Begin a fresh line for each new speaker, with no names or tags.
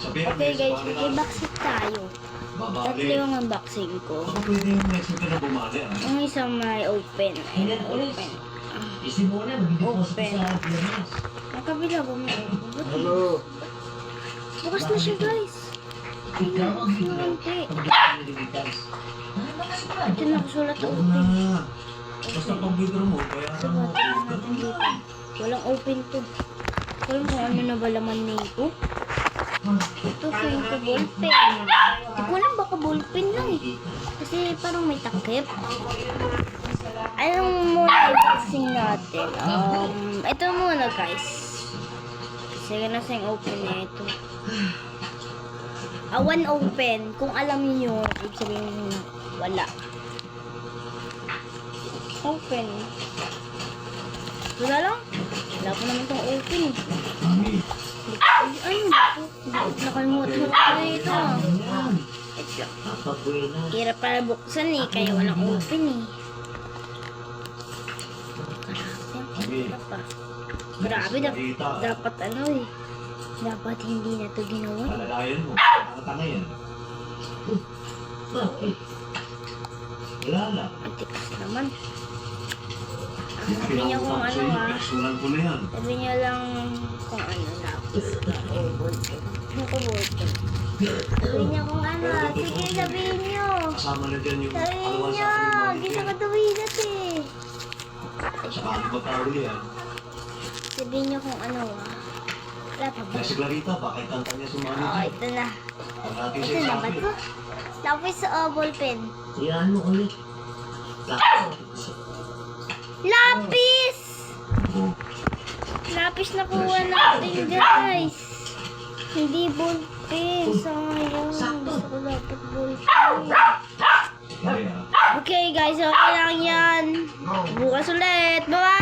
Okay guys, mag-unboxing tayo. Tatlo yung unboxing ko.
Baka pwede yung next week na bumali ah.
Yung isang may open. Ayan, open. Open. Ang kabila ba may open?
Hello.
Bukas na siya guys. Nakunti. Ito nakasulat
Oo
open.
na. Basta pag withdraw mo, bayaran mo.
Sabatin na natin dito. Walang open to. Alam kung ano na ba laman nito? Ito feeling ko ballpen. Hindi ko alam, baka ballpen lang eh. Kasi parang may takip. Anong muna unboxing natin? Ito muna guys. Sige na sa yung open na ito. One open. Kung alam niyo, ibig sabihin wala. Open. Wala lang. Wala po naman itong open eh. Ano ba ito? Nakalimutan ko na ito ah. Ito. Hirap para buksan eh, kaya walang open eh. Grabe, dapat ano eh. Dapat hindi na ito ginawa.
Palalayan mo. Nakatanga yan. Bakit? Wala lang.
Ang tikas naman. Sabi niya kung ano ah.
Personal ko na yan.
Sabi niya lang kung ano lapis ka o ballpen. Ano ko ballpen? Sabi niya kung ano ah. Sige, sabihin niyo.
Kasama na dyan yung
Sabihin
alawan
niyo.
sa akin.
Hindi na katuwilat eh.
Saka ano ba tawag yan?
Sabihin niyo kung ano ah. Wala pa ba?
Si Clarita, bakit kanta niya sumali
Oo,
dyan?
ito na.
Ang ating
Ito na ba
sinasabi.
ito? Lapis o ballpen?
Yan mo ulit.
Lapis!
Oo.
Lapis na kuha natin guys. Hindi ballpen. Sayang. Gusto ko dapat ballpen.
Kaya,
Okay guys, okay lang yan. Bukas ulit. Bye!